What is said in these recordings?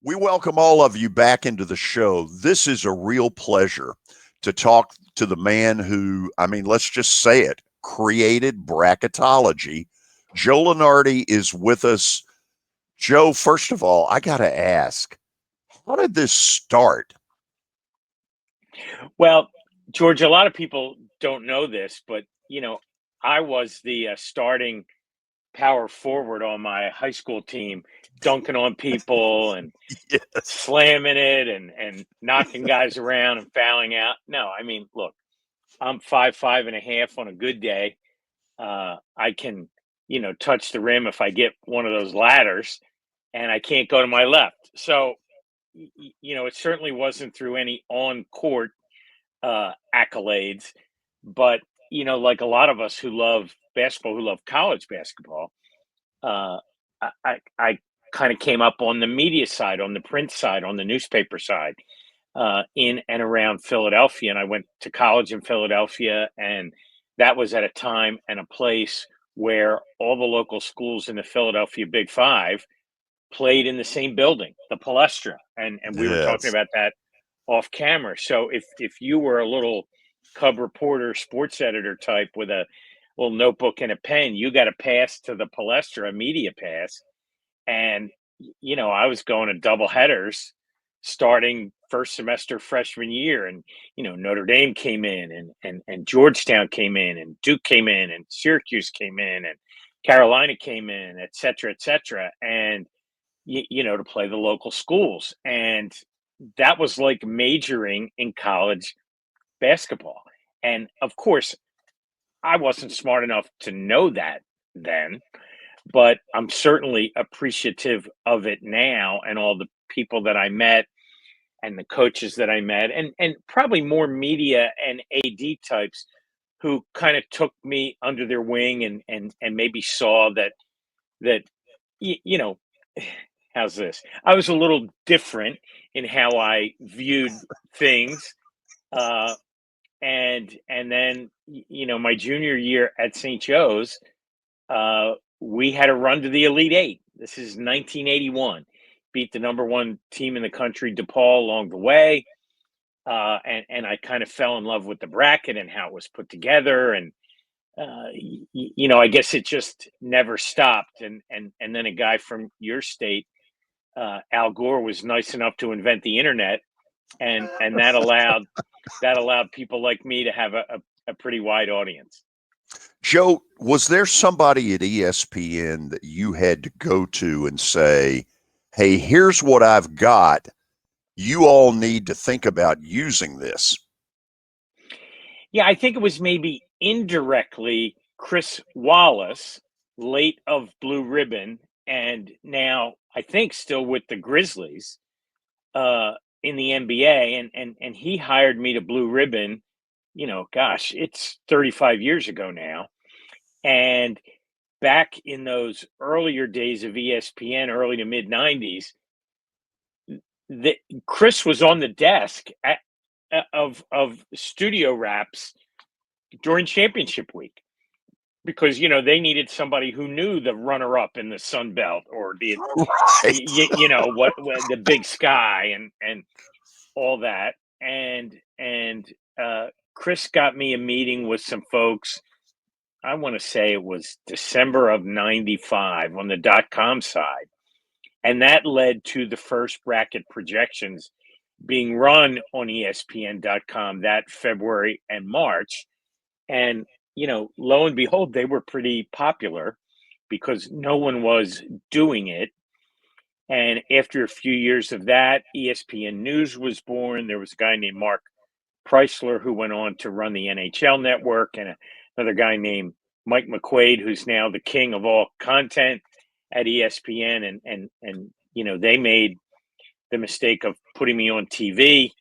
We welcome all of you back into the show. This is a real pleasure to talk to the man who, let's just say it, created bracketology. Joe Lunardi is with us. Joe, first of all, I got to ask, how did this start? Well, George, a lot of people don't know this, but I was the starting power forward on my high school team, dunking on people and Yes. slamming it and knocking guys around and fouling out. No, I mean, look, I'm 5'5.5" on a good day. I can, touch the rim if I get one of those ladders, and I can't go to my left. So, it certainly wasn't through any on court accolades. But like a lot of us who love basketball, who love college basketball, uh, I kind of came up on the media side, on the print side, on the newspaper side, in and around Philadelphia. And I went to college in Philadelphia, and that was at a time and a place where all the local schools in the Philadelphia Big Five played in the same building, the Palestra, and we were talking Yes. about that off camera. So if you were a little cub reporter, sports editor type with a little notebook and a pen, you got a pass to the Palestra, a media pass, and I was going to double headers starting first semester freshman year, and Notre Dame came in, and Georgetown came in, and Duke came in, and Syracuse came in, and Carolina came in, et cetera, et cetera, and to play the local schools. And that was like majoring in college basketball. And of course, I wasn't smart enough to know that then, but I'm certainly appreciative of it now and all the people that I met and the coaches that I met and probably more media and AD types who kind of took me under their wing and maybe saw that you know how's this? I was a little different in how I viewed things, uh, and then my junior year at St. Joe's, we had a run to the Elite Eight. This is 1981. Beat the number one team in the country, DePaul, along the way, and I kind of fell in love with the bracket and how it was put together, and I guess it just never stopped. And then a guy from your state, Al Gore, was nice enough to invent the internet, and that allowed people like me to have a pretty wide audience. Joe, was there somebody at ESPN that you had to go to and say, hey, here's what I've got? You all need to think about using this? Yeah, I think it was maybe indirectly Chris Wallace, late of Blue Ribbon, and now I think still with the Grizzlies in the NBA, and he hired me to Blue Ribbon. Gosh, it's 35 years ago now, and back in those earlier days of ESPN, early to mid '90s, the, Chris was on the desk of studio wraps during championship week because they needed somebody who knew the runner up in the Sun Belt or the Right. what the Big Sky and all that. And Chris got me a meeting with some folks. I want to say it was December of '95 on the .com side, and that led to the first bracket projections being run on ESPN.com that February and March. And, lo and behold, they were pretty popular because no one was doing it. And after a few years of that, ESPN News was born. There was a guy named Mark Preisler who went on to run the NHL network, and another guy named Mike McQuaid, who's now the king of all content at ESPN. And they made the mistake of putting me on TV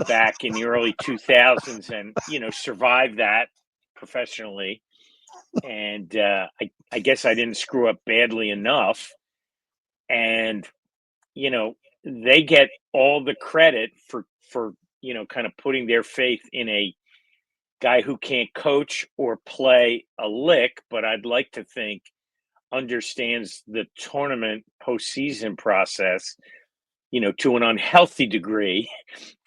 back in the early 2000s and survived that professionally. And I guess I didn't screw up badly enough. And you know they get all the credit for kind of putting their faith in a guy who can't coach or play a lick, but I'd like to think understands the tournament postseason process to an unhealthy degree,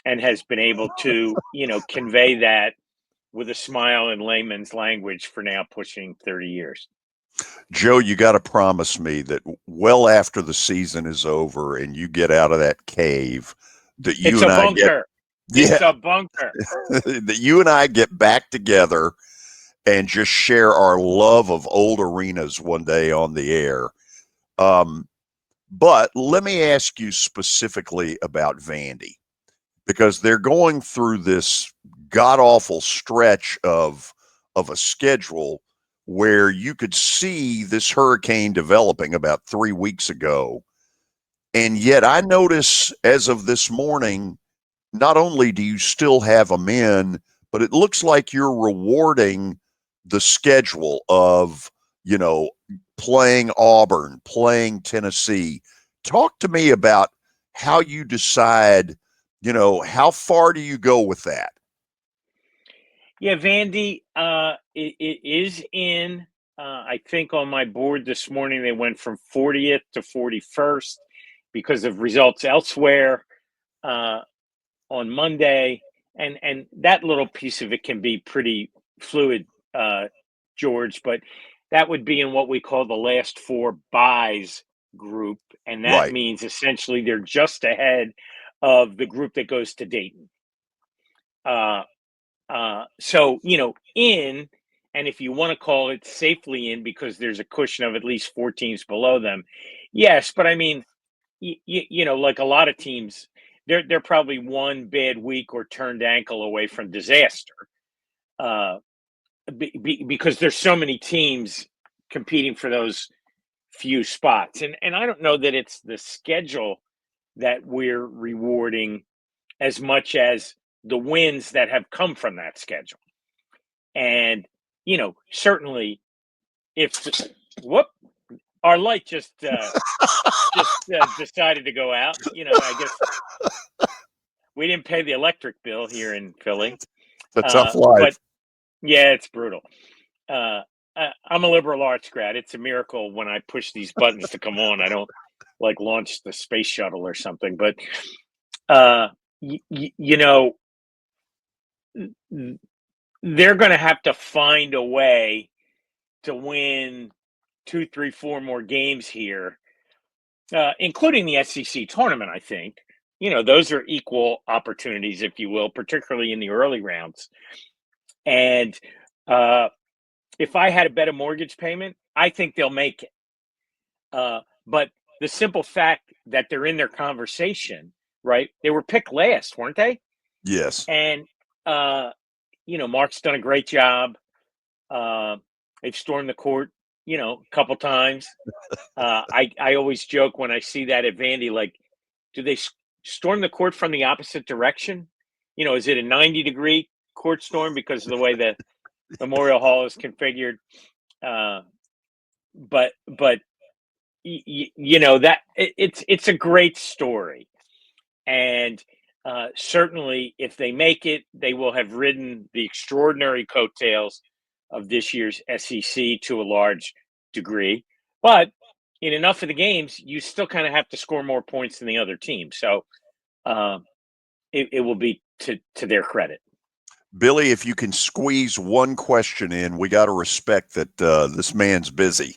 and has been able to, convey that with a smile in layman's language for now pushing 30 years. Joe, you got to promise me that well after the season is over and you get out of that cave, that you It's and a I get, bunker. It's a bunker. that you and I get back together and just share our love of old arenas one day on the air. But let me ask you specifically about Vandy, because they're going through this god awful stretch of a schedule where you could see this hurricane developing about 3 weeks ago. And yet I notice as of this morning, not only do you still have them in, but it looks like you're rewarding the schedule of, playing Auburn, playing Tennessee. Talk to me about how you decide, how far do you go with that? Yeah, Vandy, it is in. I think on my board this morning they went from 40th to 41st because of results elsewhere on Monday, and that little piece of it can be pretty fluid, George. But that would be in what we call the last four buys group, and that Right. means essentially they're just ahead of the group that goes to Dayton. So, in, and if you want to call it safely in because there's a cushion of at least four teams below them, yes. But I mean, like a lot of teams, they're probably one bad week or turned ankle away from disaster, uh, because there's so many teams competing for those few spots, and I don't know that it's the schedule that we're rewarding as much as the wins that have come from that schedule. And, certainly if our light just decided to go out, I guess we didn't pay the electric bill here in Philly. It's a tough life. But yeah, it's brutal. I'm a liberal arts grad. It's a miracle when I push these buttons to come on. I don't like launch the space shuttle or something, but they're going to have to find a way to win 2, 3, 4 more games here, including the SEC tournament. I think those are equal opportunities, if you will, particularly in the early rounds. And if I had to bet a mortgage payment, I think they'll make it. But the simple fact that they're in their conversation, right? They were picked last, weren't they? Yes. And Mark's done a great job. They've stormed the court, a couple times. I always joke when I see that at Vandy, like, do they storm the court from the opposite direction? Is it a 90-degree court storm because of the way the Memorial Hall is configured? But that it's a great story, and certainly if they make it, they will have ridden the extraordinary coattails of this year's SEC to a large degree. But in enough of the games, you still kind of have to score more points than the other team. So it will be to their credit. Billy, if you can squeeze one question in, we got to respect that this man's busy.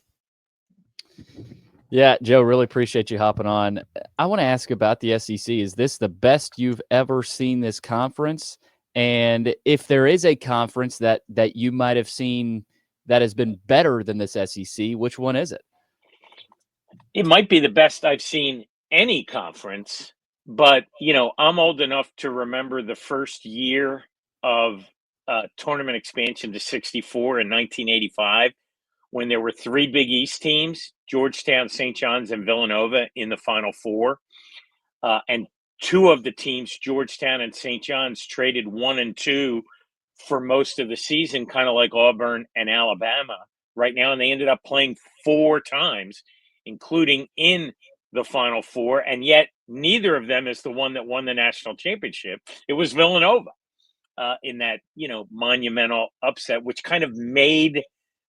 Yeah, Joe, really appreciate you hopping on. I want to ask about the SEC. Is this the best you've ever seen this conference? And if there is a conference that you might have seen that has been better than this SEC, which one is it? It might be the best I've seen any conference, but I'm old enough to remember the first year of tournament expansion to 64 in 1985, when there were three Big East teams, Georgetown, St. John's, and Villanova, in the Final Four. And two of the teams, Georgetown and St. John's, traded 1 and 2 for most of the season, kind of like Auburn and Alabama right now. And they ended up playing 4 times, including in the Final Four. And yet neither of them is the one that won the national championship. It was Villanova in that, monumental upset, which kind of made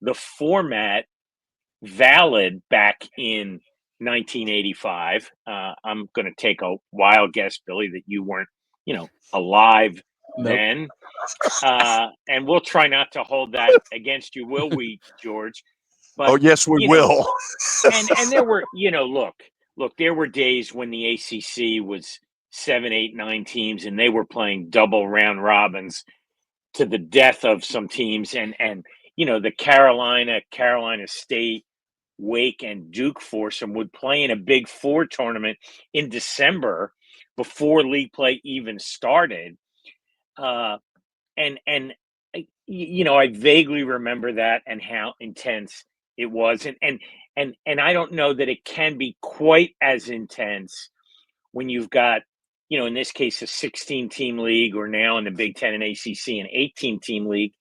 the format valid back in 1985. I'm going to take a wild guess, Billy, that you weren't, alive then. And we'll try not to hold that against you, will we, George? But, oh, yes, we will. and there were, look, there were days when the ACC was 7, 8, 9 teams, and they were playing double round robins to the death of some teams, and the Carolina State, Wake, and Duke foursome would play in a Big Four tournament in December before league play even started. And I vaguely remember that and how intense it was, and I don't know that it can be quite as intense when you've got, in this case, a 16-team league, or now in the Big Ten and ACC, an 18-team league,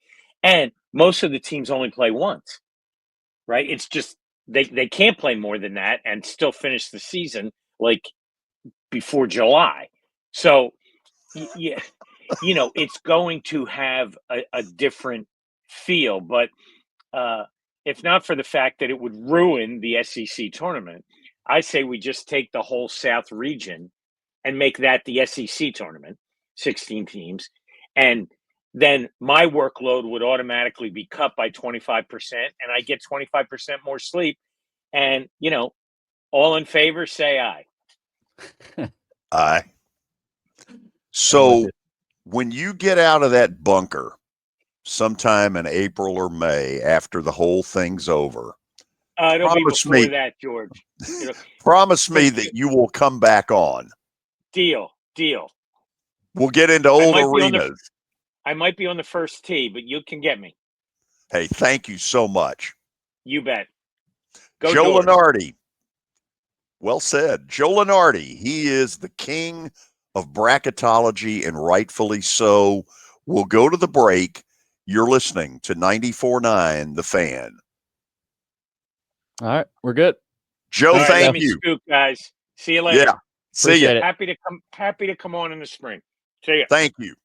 and most of the teams only play once, right? It's just they can't play more than that and still finish the season like before July. So, yeah, it's going to have a different feel, but if not for the fact that it would ruin the SEC tournament, I say we just take the whole South region and make that the SEC tournament, 16 teams. And then my workload would automatically be cut by 25%, and I get 25% more sleep. And, all in favor, say aye. Aye. So when you get out of that bunker sometime in April or May after the whole thing's over, it'll be before that, George. Promise me that you will come back on. Deal. We'll get into old arenas. I might be on the first tee, but you can get me. Hey, thank you so much. You bet. Go Joe Lunardi. Well said. Joe Lunardi. He is the king of bracketology, and rightfully so. We'll go to the break. You're listening to 94.9 The Fan. All right, we're good. Joe, right, thank let me you. Scoop, guys. See you later. Yeah. See you. Happy to come on in the spring. See ya. Thank you.